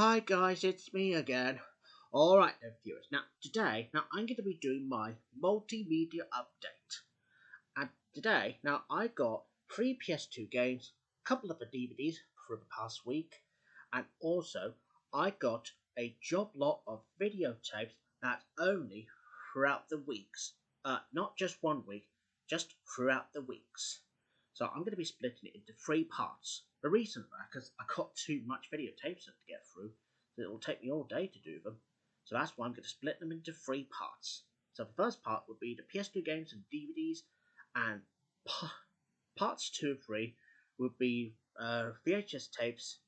Hi guys, it's me again. Alright then viewers, now I'm going to be doing my multimedia update. And today, I got 3 PS2 games, a couple of the DVDs for the past week, and also I got a job lot of videotapes that's only throughout the weeks. Not just 1 week, just throughout the weeks. So I'm going to be splitting it into 3 parts. The reason for that, because I got too much videotapes to get through, so it will take me all day to do them. So that's why I'm going to split them into 3 parts. So the first part would be the PS2 games and DVDs, and parts 2 and 3 would be VHS tapes,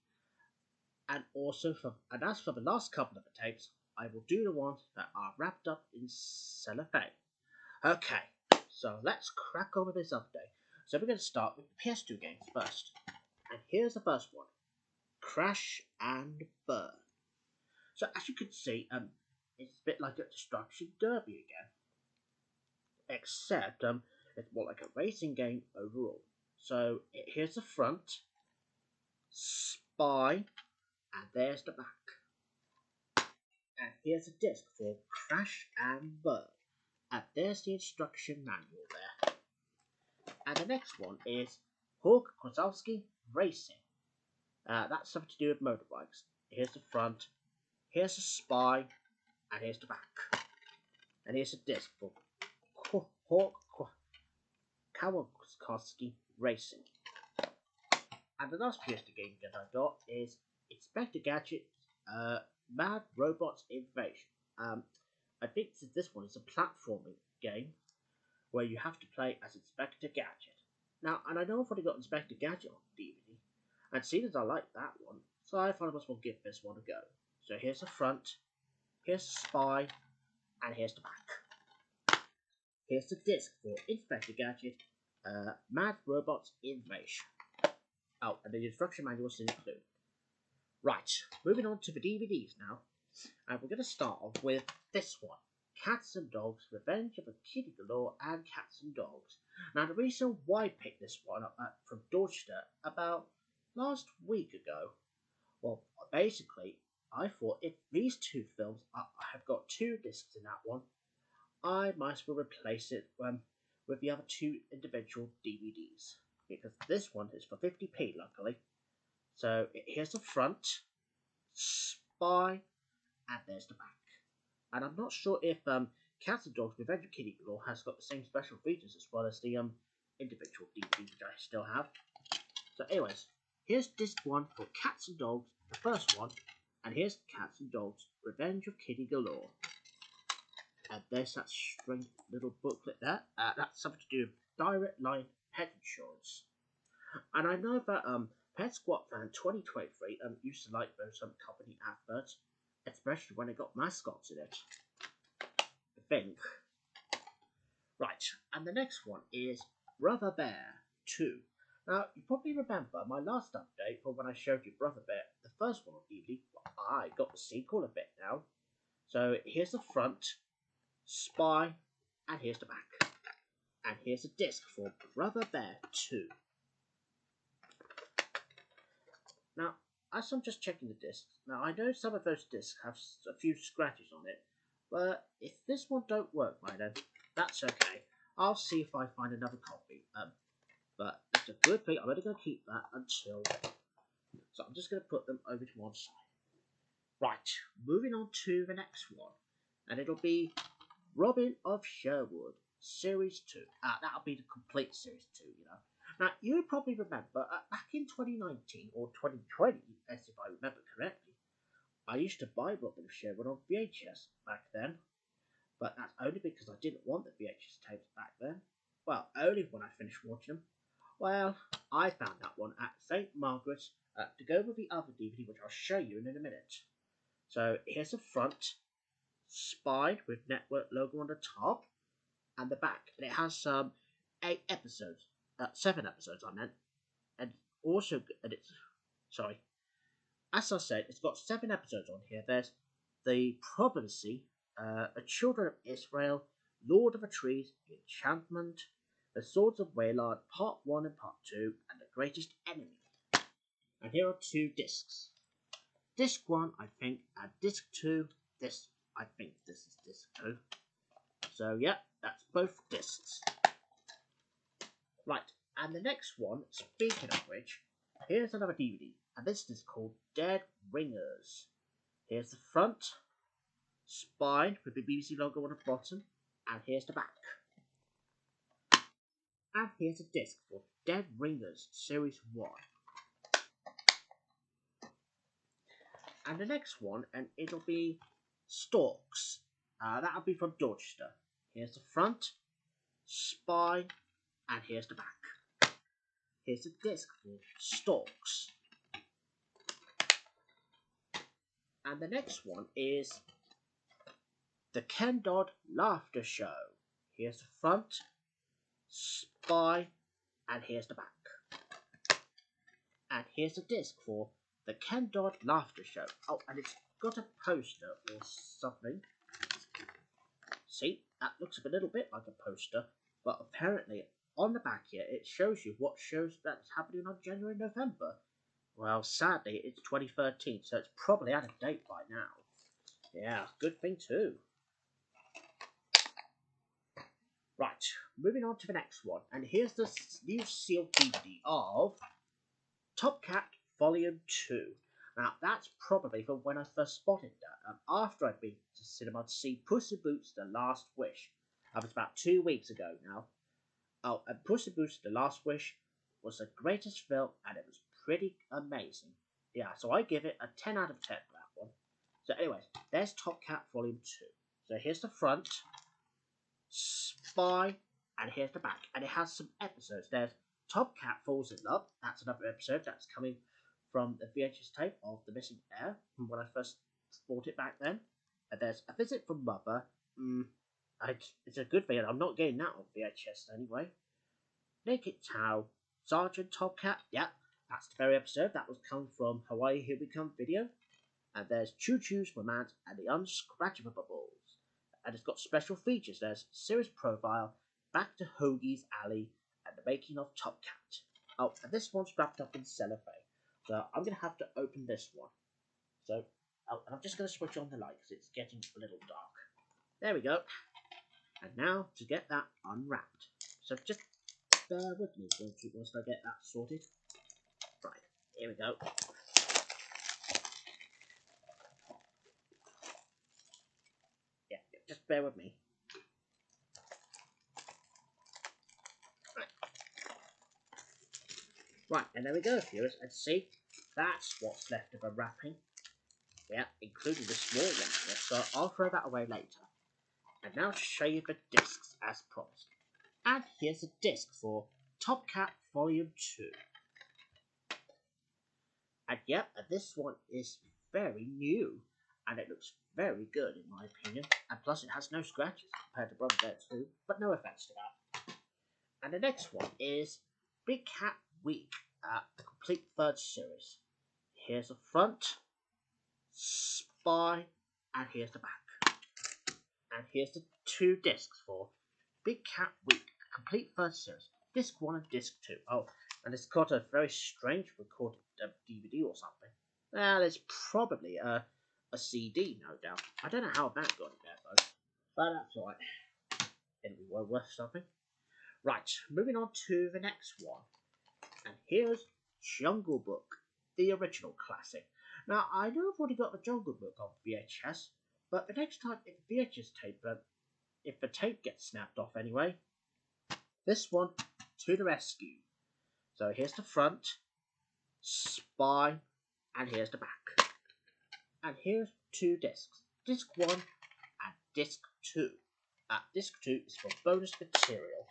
and as for the last couple of the tapes, I will do the ones that are wrapped up in cellophane. Okay, so let's crack on with this update. So we're going to start with the PS2 games first. And here's the first one, Crash and Burn. So as you can see, it's a bit like a Destruction Derby again. Except it's more like a racing game overall. So here's the front, Spy, and there's the back. And here's a disc for Crash and Burn. And there's the instruction manual there. And the next one is Hawk Kozlowski Racing. That's something to do with motorbikes. Here's the front, here's the Spy, and here's the back. And here's a disc for Hawk Kozlowski Racing. And the last PS2 game that I got is Inspector Gadget's Mad Robots Invasion. I think this one is a platforming game where you have to play as Inspector Gadget. Now, and I know I've already got Inspector Gadget on DVD, and seeing as I like that one, so I thought I must well give this one a go. So here's the front, here's the Spy, and here's the back. Here's the disc for Inspector Gadget, Mad Robots Invasion. Oh, and the instruction manual is included. Right, moving on to the DVDs now, and we're going to start off with this one. Cats and Dogs, Revenge of a Kitty Galore, and Cats and Dogs. Now, the reason why I picked this one up from Dorchester about last week ago, well, basically, I thought if these 2 films have got 2 discs in that one, I might as well replace it with the other 2 individual DVDs. Because this one is for 50p, luckily. So, here's the front, Spy, and there's the back. And I'm not sure if Cats and Dogs Revenge of Kitty Galore has got the same special features as well as the individual DVD which I still have. So anyways, here's disc 1 for Cats and Dogs, the first one, and here's Cats and Dogs Revenge of Kitty Galore. And there's that strange little booklet there. That's something to do with Direct Line Pet Insurance. And I know that Pet Squat Fan 2023 used to like those company adverts, especially when it got mascots in it, I think. Right, and the next one is Brother Bear 2. Now, you probably remember my last update for when I showed you Brother Bear, the first one on DVD. I got the sequel a bit now. So here's the front, Spy, and here's the back. And here's a disc for Brother Bear 2. Now, as I'm just checking the discs, now I know some of those discs have a few scratches on it, but if this one don't work right then, that's okay. I'll see if I find another copy. But it's a good thing. I'm only going to keep that until. So I'm just going to put them over to one side. Right, moving on to the next one, and it'll be Robin of Sherwood Series 2. That'll be the complete Series 2, you know. Now, you probably remember, back in 2019 or 2020, as if I remember correctly, I used to buy Robin of Sherwood on VHS back then, but that's only because I didn't want the VHS tapes back then. Well, only when I finished watching them. Well, I found that one at St. Margaret's to go with the other DVD, which I'll show you in a minute. So, here's the front, Spy with network logo on the top, and the back. And it has 8 episodes. 7 episodes, I meant. And also, as I said, it's got 7 episodes on here. There's The Prophecy, The Children of Israel, Lord of the Trees, Enchantment, The Swords of Waylard, Part 1 and Part 2, and The Greatest Enemy. And here are 2 discs. disc 1, I think, and disc 2, I think this is disc 2. So, yeah, that's both discs. Right, and the next one, speaking of which, here's another DVD, and this is called Dead Ringers. Here's the front, spine with the BBC logo on the bottom, and here's the back. And here's a disc for Dead Ringers Series 1. And the next one, and it'll be Stalks. That'll be from Dorchester. Here's the front, spine, and here's the back. Here's the disc for Stalks. And the next one is the Ken Dodd Laughter Show. Here's the front, spine, and here's the back. And here's the disc for the Ken Dodd Laughter Show. Oh, and it's got a poster or something. See, that looks a little bit like a poster, but apparently on the back here it shows you what shows that's happening on January and November. Well, sadly, it's 2013, so it's probably out of date by now. Yeah, good thing too. Right, moving on to the next one, and here's the new sealed DVD of Top Cat Volume 2. Now, that's probably from when I first spotted that, after I'd been to cinema to see Puss in Boots The Last Wish. That was about 2 weeks ago now. Oh, and Puss in Boots The Last Wish was the greatest film, and it was pretty amazing. Yeah, so I give it a 10 out of 10 for that one. So anyways, there's Top Cat Volume 2. So here's the front, spine, and here's the back. And it has some episodes. There's Top Cat Falls in Love. That's another episode that's coming from the VHS tape of The Missing Heir from when I first bought it back then. And there's A Visit from Mother. It's a good thing. I'm not getting that on VHS anyway. Naked Tao, Sergeant Top Cat. Yeah, that's the very episode that was coming from Hawaii Here We Come video. And there's Choo Choo's Romance and the Unscratchable Bubbles. And it's got special features. There's Series Profile, Back to Hoagie's Alley, and the Making of Top Cat. Oh, and this one's wrapped up in cellophane. So I'm going to have to open this one. So, and I'm just going to switch on the light because it's getting a little dark. There we go. And now to get that unwrapped. So just bear with me whilst I get that sorted. Right, here we go. Yeah, just bear with me. Right, and there we go, viewers. And see, that's what's left of a wrapping. Yeah, including the small one here. So I'll throw that away later. And now to show you the discs as promised. And here's a disc for Top Cat Volume 2. And yep, this one is very new. And it looks very good in my opinion. And plus it has no scratches compared to Brother Bear 2. But no offense to that. And the next one is Big Cat Week, the complete third series. Here's the front, spine, and here's the back. And here's the 2 discs for Big Cat Week, the complete third series. Disc 1 and Disc 2. Oh, and it's got a very strange recorded DVD or something. There's probably a CD, no doubt. I don't know how that got in there, though. But that's alright. It'll be well worth something. Right, moving on to the next one. And here's Jungle Book, the original classic. Now, I know I've already got the Jungle Book on VHS, but the next time if the VHS tape, if the tape gets snapped off anyway, this one to the rescue. So here's the front, spine, and here's the back. And here's 2 discs, Disc 1 and Disc 2. Disc 2 is for bonus material.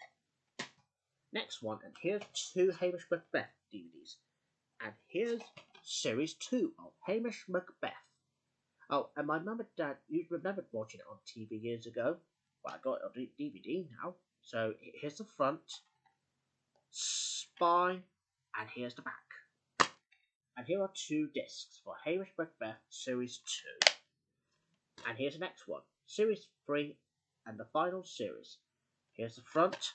Next one, and here's 2 Hamish Macbeth DVDs. And here's Series 2 of Hamish Macbeth. Oh, and my mum and dad, you remembered watching it on TV years ago. Well, I got it on DVD now. So here's the front, spine, and here's the back. And here are 2 discs for Hamish Macbeth Series 2. And here's the next one, Series 3 and the final series. Here's the front,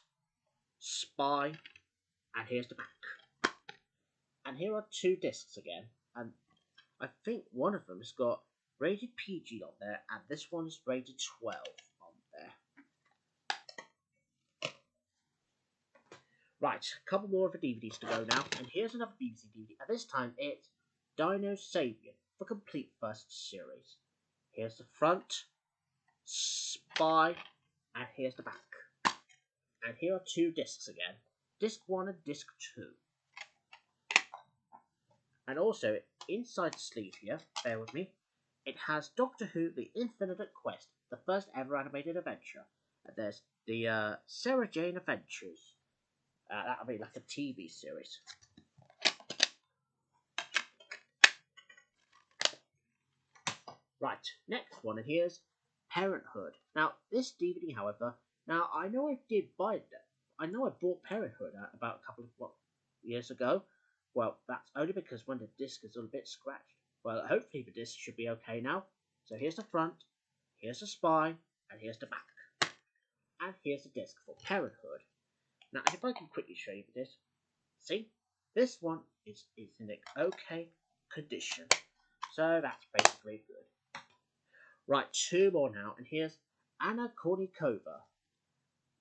spine, and here's the back. And here are 2 discs again, and I think one of them has got rated PG on there, and this one's rated 12 on there. Right, a couple more of the DVDs to go now, and here's another BBC DVD, and this time it's Dino Savior, the complete first series. Here's the front, spy, and here's the back. And here are two discs again, disc 1 and disc 2. And also, inside the sleeve here, bear with me, it has Doctor Who The Infinite Quest, the first ever animated adventure. And there's the Sarah Jane Adventures. That'll be like a TV series. Right, next one, and here's Parenthood. Now, this DVD, however, now I know I did buy it. I know I bought Parenthood about a couple of years ago. Well, that's only because when the disc is a little bit scratched. Well, hopefully the disc should be okay now. So here's the front, here's the spine, and here's the back. And here's the disc for Parenthood. Now, if I can quickly show you this. See? This one is in an okay condition. So that's basically good. Right, two more now, and here's Anna Kournikova.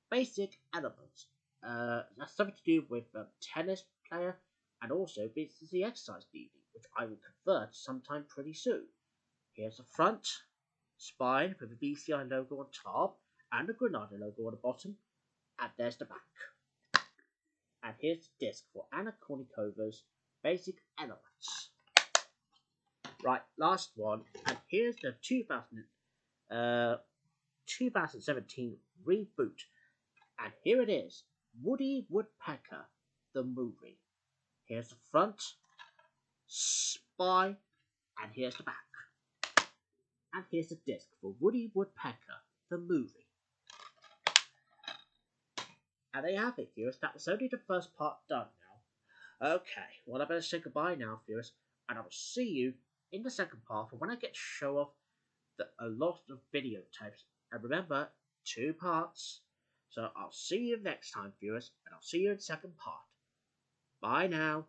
Basic elements. That's something to do with a tennis player, and also this is the exercise DVD, which I will convert sometime pretty soon. Here's the front, spine with the BCI logo on top, and the Granada logo on the bottom, and there's the back. And here's the disc for Anna Kournikova's Basic Elements. Right, last one, and here's the 2017 reboot. And here it is, Woody Woodpecker, the movie. Here's the front, spine, and here's the back. And here's the disc for Woody Woodpecker, the movie. And there you have it, viewers. That was only the first part done now. Okay, well, I better say goodbye now, viewers. And I will see you in the second part for when I get to show off a lot of video tapes. And remember, 2 parts. So I'll see you next time, viewers. And I'll see you in the second part. Bye now.